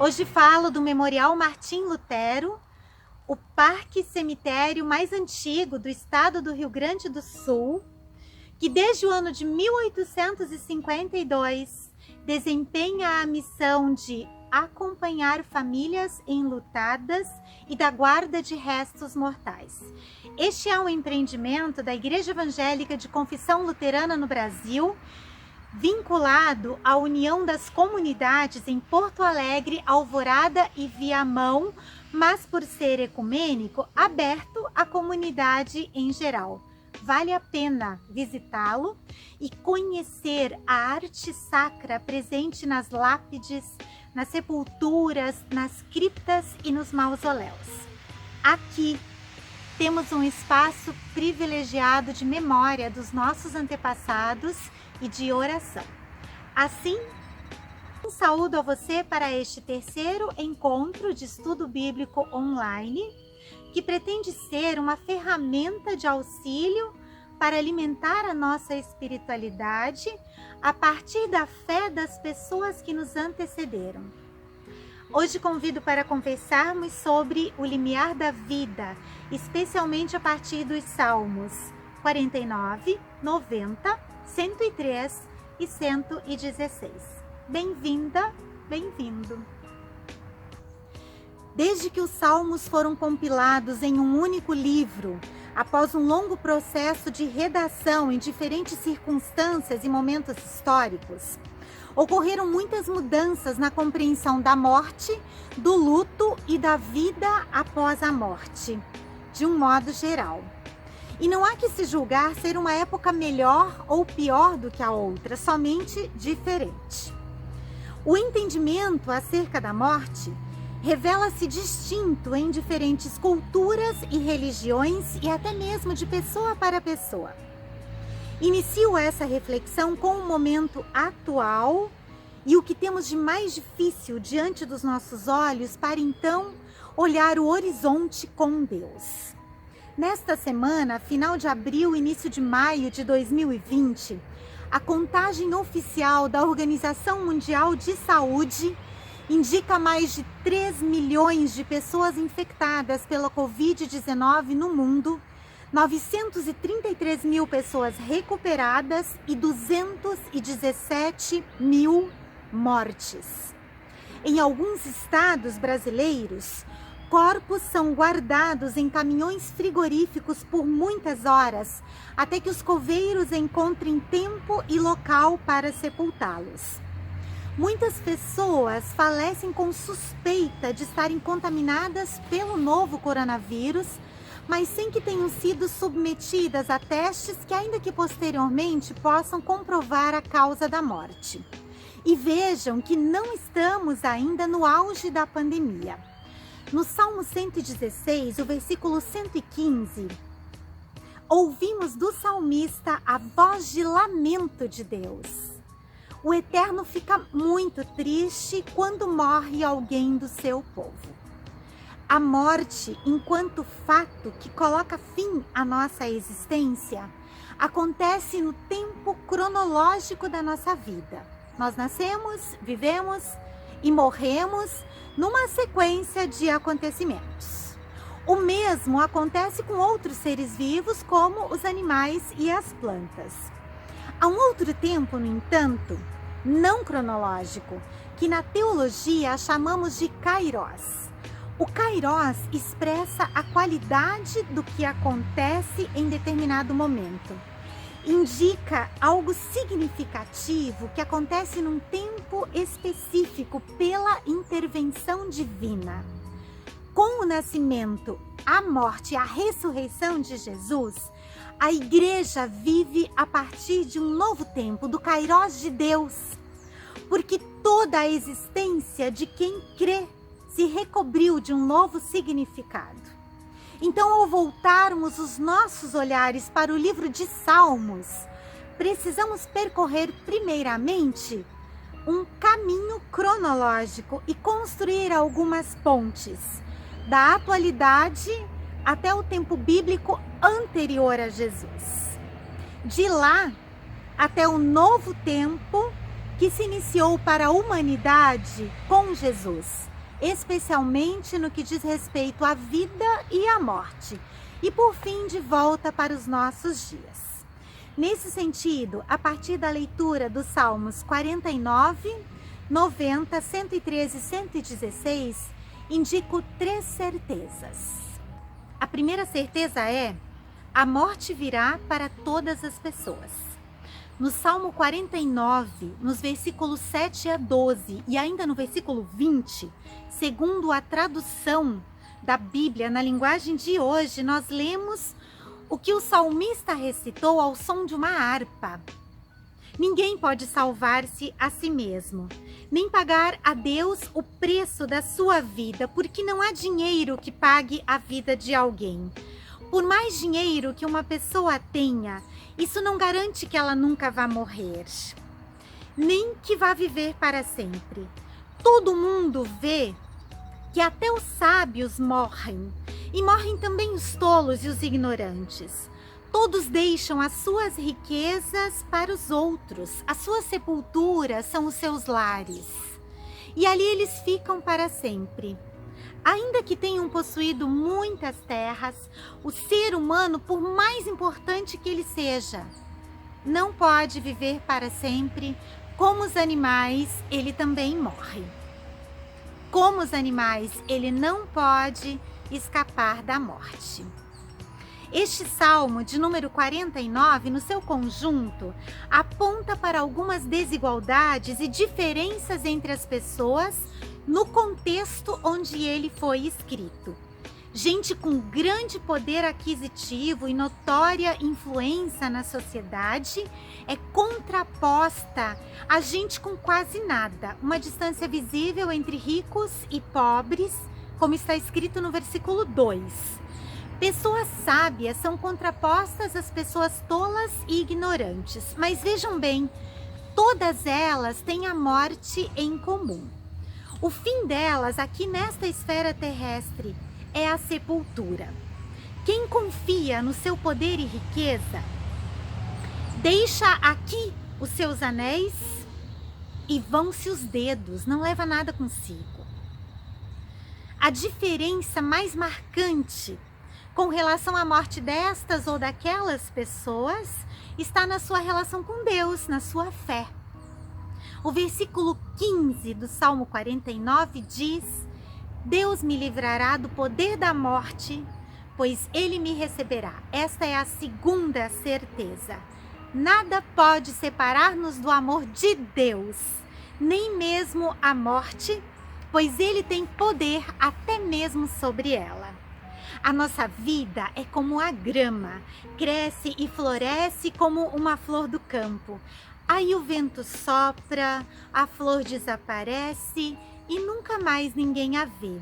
Hoje falo do Memorial Martim Lutero, o parque cemitério mais antigo do estado do Rio Grande do Sul, que desde o ano de 1852 desempenha a missão de acompanhar famílias enlutadas e da guarda de restos mortais. Este é um empreendimento da Igreja Evangélica de Confissão Luterana no Brasil, vinculado à União das Comunidades em Porto Alegre, Alvorada e Viamão, mas por ser ecumênico, aberto à comunidade em geral. Vale a pena visitá-lo e conhecer a arte sacra presente nas lápides, nas sepulturas, nas criptas e nos mausoléus. Aqui temos um espaço privilegiado de memória dos nossos antepassados e de oração. Assim, um saúdo a você para este terceiro encontro de estudo bíblico online, que pretende ser uma ferramenta de auxílio para alimentar a nossa espiritualidade a partir da fé das pessoas que nos antecederam. Hoje convido para conversarmos sobre o limiar da vida, especialmente a partir dos Salmos 49, 90, 103 e 116. Bem-vinda, bem-vindo! Desde que os Salmos foram compilados em um único livro, após um longo processo de redação em diferentes circunstâncias e momentos históricos, ocorreram muitas mudanças na compreensão da morte, do luto e da vida após a morte, de um modo geral. E não há que se julgar ser uma época melhor ou pior do que a outra, somente diferente. O entendimento acerca da morte revela-se distinto em diferentes culturas e religiões e até mesmo de pessoa para pessoa. Inicio essa reflexão com o momento atual e o que temos de mais difícil diante dos nossos olhos para então olhar o horizonte com Deus. Nesta semana, final de abril, início de maio de 2020, a contagem oficial da Organização Mundial de Saúde indica mais de 3 milhões de pessoas infectadas pela Covid-19 no mundo, 933 mil pessoas recuperadas e 217 mil mortes. Em alguns estados brasileiros, corpos são guardados em caminhões frigoríficos por muitas horas, até que os coveiros encontrem tempo e local para sepultá-los. Muitas pessoas falecem com suspeita de estarem contaminadas pelo novo coronavírus, mas sem que tenham sido submetidas a testes que, ainda que posteriormente, possam comprovar a causa da morte. E vejam que não estamos ainda no auge da pandemia. No Salmo 116, o versículo 115, ouvimos do salmista a voz de lamento de Deus. O Eterno fica muito triste quando morre alguém do seu povo. A morte, enquanto fato que coloca fim à nossa existência, acontece no tempo cronológico da nossa vida. Nós nascemos, vivemos e morremos numa sequência de acontecimentos. O mesmo acontece com outros seres vivos, como os animais e as plantas. Há um outro tempo, no entanto, não cronológico, que na teologia chamamos de Kairos. O Kairos expressa a qualidade do que acontece em determinado momento. Indica algo significativo que acontece num tempo específico pela intervenção divina. Com o nascimento, a morte e a ressurreição de Jesus, a igreja vive a partir de um novo tempo, do Kairos de Deus, porque toda a existência de quem crê se recobriu de um novo significado. Então, ao voltarmos os nossos olhares para o livro de Salmos, precisamos percorrer primeiramente um caminho cronológico e construir algumas pontes, da atualidade até o tempo bíblico anterior a Jesus. De lá até o novo tempo que se iniciou para a humanidade com Jesus, especialmente no que diz respeito à vida e à morte, e por fim de volta para os nossos dias. Nesse sentido, a partir da leitura dos Salmos 49, 90, 113 e 116, indico 3 certezas. A primeira certeza é: a morte virá para todas as pessoas. No Salmo 49, nos versículos 7 a 12 e ainda no versículo 20, segundo a tradução da Bíblia na linguagem de hoje, nós lemos o que o salmista recitou ao som de uma harpa. Ninguém pode salvar-se a si mesmo, nem pagar a Deus o preço da sua vida, porque não há dinheiro que pague a vida de alguém. Por mais dinheiro que uma pessoa tenha, isso não garante que ela nunca vá morrer, nem que vá viver para sempre. Todo mundo vê que até os sábios morrem, e morrem também os tolos e os ignorantes. Todos deixam as suas riquezas para os outros, as suas sepulturas são os seus lares, e ali eles ficam para sempre. Ainda que tenham possuído muitas terras, o ser humano, por mais importante que ele seja, não pode viver para sempre. Como os animais, ele também morre. Como os animais, ele não pode escapar da morte. Este salmo de número 49, no seu conjunto, aponta para algumas desigualdades e diferenças entre as pessoas no contexto onde ele foi escrito. Gente com grande poder aquisitivo e notória influência na sociedade é contraposta a gente com quase nada, uma distância visível entre ricos e pobres, como está escrito no versículo 2. Pessoas sábias são contrapostas às pessoas tolas e ignorantes, mas vejam bem, todas elas têm a morte em comum. O fim delas aqui nesta esfera terrestre é a sepultura. Quem confia no seu poder e riqueza, deixa aqui os seus anéis e vão-se os dedos, não leva nada consigo. A diferença mais marcante com relação à morte destas ou daquelas pessoas está na sua relação com Deus, na sua fé. O versículo 15 do Salmo 49 diz: Deus me livrará do poder da morte, pois Ele me receberá. Esta é a segunda certeza. Nada pode separar-nos do amor de Deus, nem mesmo a morte, pois Ele tem poder até mesmo sobre ela. A nossa vida é como a grama, cresce e floresce como uma flor do campo. Aí o vento sopra, a flor desaparece e nunca mais ninguém a vê.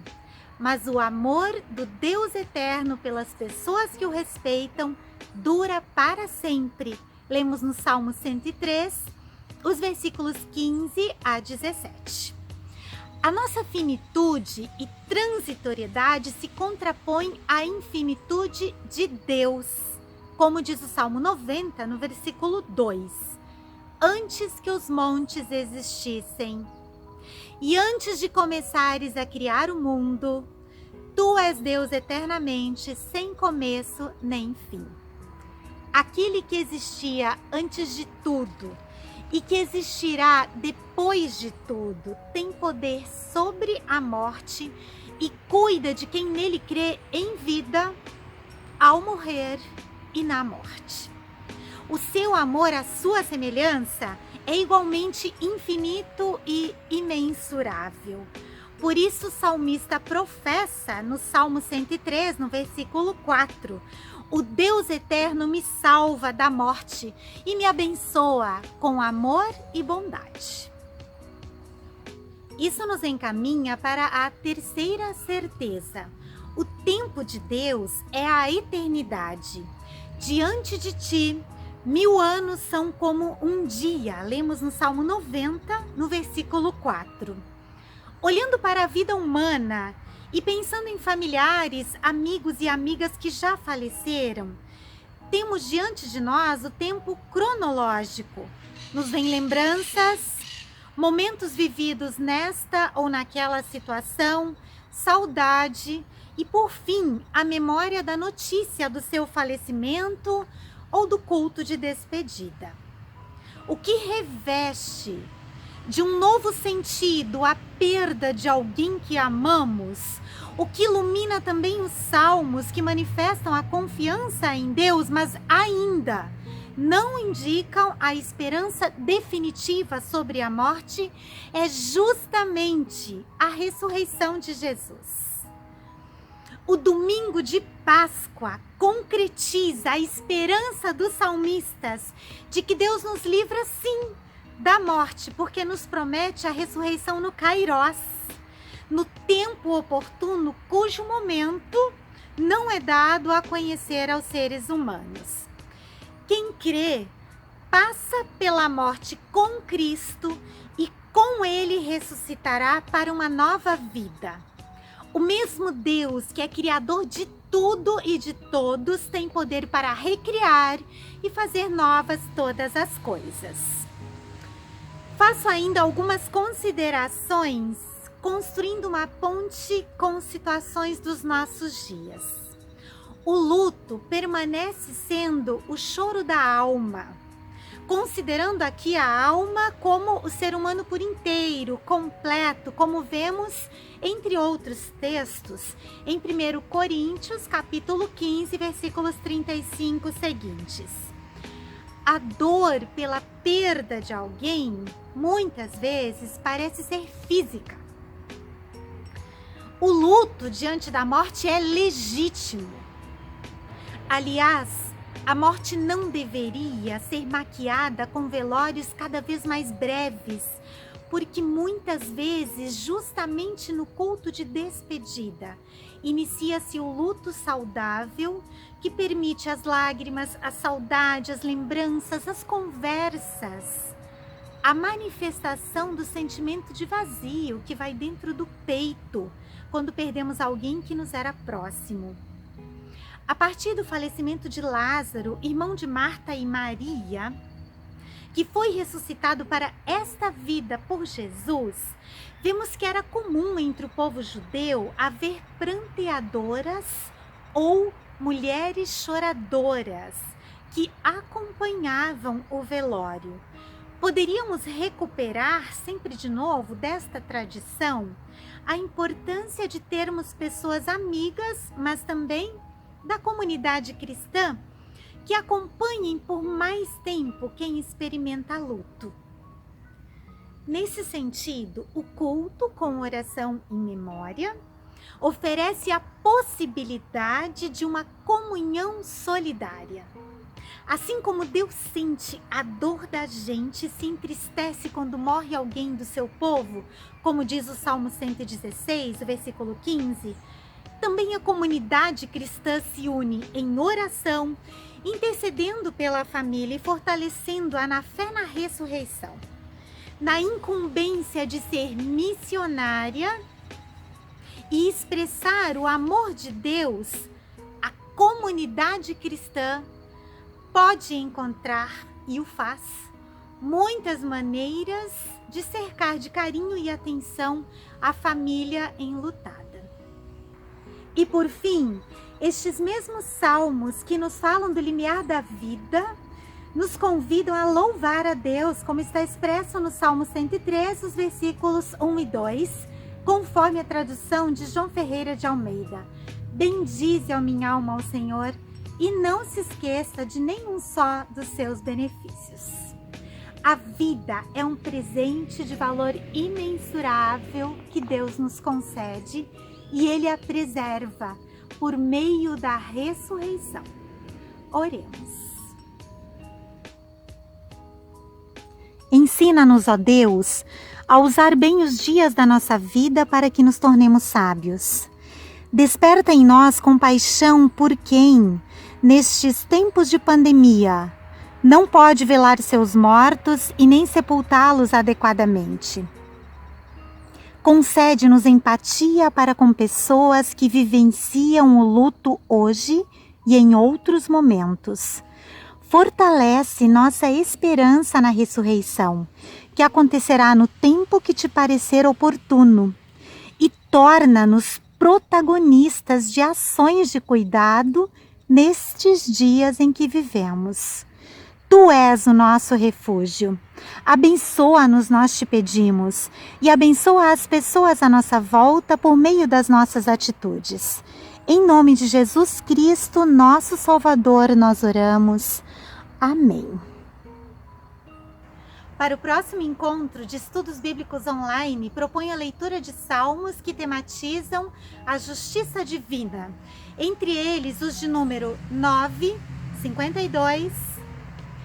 Mas o amor do Deus eterno pelas pessoas que o respeitam dura para sempre. Lemos no Salmo 103, os versículos 15 a 17. A nossa finitude e transitoriedade se contrapõem à infinitude de Deus, como diz o Salmo 90, no versículo 2. Antes que os montes existissem, e antes de começares a criar o mundo, tu és Deus eternamente, sem começo nem fim. Aquele que existia antes de tudo e que existirá depois de tudo, tem poder sobre a morte e cuida de quem nele crê em vida, ao morrer e na morte. O seu amor à sua semelhança é igualmente infinito e imensurável. Por isso o salmista professa no Salmo 103, no versículo 4, o Deus eterno me salva da morte e me abençoa com amor e bondade. Isso nos encaminha para a terceira certeza. O tempo de Deus é a eternidade. Diante de ti, 1000 anos são como um dia. Lemos no Salmo 90, no versículo 4. Olhando para a vida humana e pensando em familiares, amigos e amigas que já faleceram, temos diante de nós o tempo cronológico. Nos vem lembranças, momentos vividos nesta ou naquela situação, saudade e, por fim, a memória da notícia do seu falecimento ou do culto de despedida. O que reveste de um novo sentido a perda de alguém que amamos, o que ilumina também os salmos que manifestam a confiança em Deus, mas ainda não indicam a esperança definitiva sobre a morte, é justamente a ressurreição de Jesus. O domingo de Páscoa concretiza a esperança dos salmistas de que Deus nos livra sim da morte, porque nos promete a ressurreição no Kairós, no tempo oportuno, cujo momento não é dado a conhecer aos seres humanos. Quem crê passa pela morte com Cristo e com Ele ressuscitará para uma nova vida. O mesmo Deus que é criador de tudo e de todos tem poder para recriar e fazer novas todas as coisas. Faço ainda algumas considerações, construindo uma ponte com situações dos nossos dias. O luto permanece sendo o choro da alma, considerando aqui a alma como o ser humano por inteiro, completo, como vemos entre outros textos, em 1 Coríntios, capítulo 15, versículos 35 seguintes. A dor pela perda de alguém, muitas vezes, parece ser física. O luto diante da morte é legítimo. Aliás, a morte não deveria ser maquiada com velórios cada vez mais breves, porque muitas vezes, justamente no culto de despedida, inicia-se o luto saudável, que permite as lágrimas, a saudade, as lembranças, as conversas, a manifestação do sentimento de vazio que vai dentro do peito, quando perdemos alguém que nos era próximo. A partir do falecimento de Lázaro, irmão de Marta e Maria, que foi ressuscitado para esta vida por Jesus, vemos que era comum entre o povo judeu haver pranteadoras ou mulheres choradoras que acompanhavam o velório. Poderíamos recuperar sempre de novo desta tradição a importância de termos pessoas amigas, mas também da comunidade cristã, que acompanhem por mais tempo quem experimenta luto. Nesse sentido, o culto com oração em memória oferece a possibilidade de uma comunhão solidária. Assim como Deus sente a dor da gente, se entristece quando morre alguém do seu povo, como diz o Salmo 116, versículo 15, também a comunidade cristã se une em oração, intercedendo pela família e fortalecendo-a na fé na ressurreição. Na incumbência de ser missionária e expressar o amor de Deus, a comunidade cristã pode encontrar, e o faz, muitas maneiras de cercar de carinho e atenção a família enlutada. E por fim, estes mesmos salmos que nos falam do limiar da vida, nos convidam a louvar a Deus, como está expresso no Salmo 103, os versículos 1 e 2, conforme a tradução de João Ferreira de Almeida. Bendize a minha alma ao Senhor e não se esqueça de nenhum só dos seus benefícios. A vida é um presente de valor imensurável que Deus nos concede e Ele a preserva por meio da ressurreição. Oremos. Ensina-nos, ó Deus, a usar bem os dias da nossa vida para que nos tornemos sábios. Desperta em nós compaixão por quem, nestes tempos de pandemia, não pode velar seus mortos e nem sepultá-los adequadamente. Concede-nos empatia para com pessoas que vivenciam o luto hoje e em outros momentos. Fortalece nossa esperança na ressurreição, que acontecerá no tempo que te parecer oportuno, e torna-nos protagonistas de ações de cuidado nestes dias em que vivemos. Tu és o nosso refúgio. Abençoa-nos, nós te pedimos, e abençoa as pessoas à nossa volta por meio das nossas atitudes. Em nome de Jesus Cristo, nosso Salvador, nós oramos. Amém. Para o próximo encontro de estudos bíblicos online, proponho a leitura de salmos que tematizam a justiça divina. Entre eles, os de número 9, 52,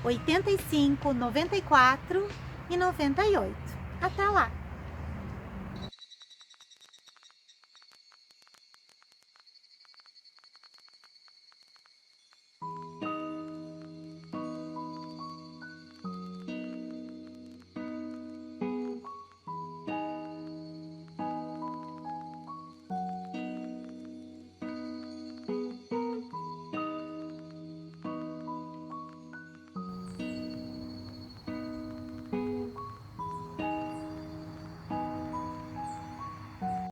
85, 94 e 98. Até lá!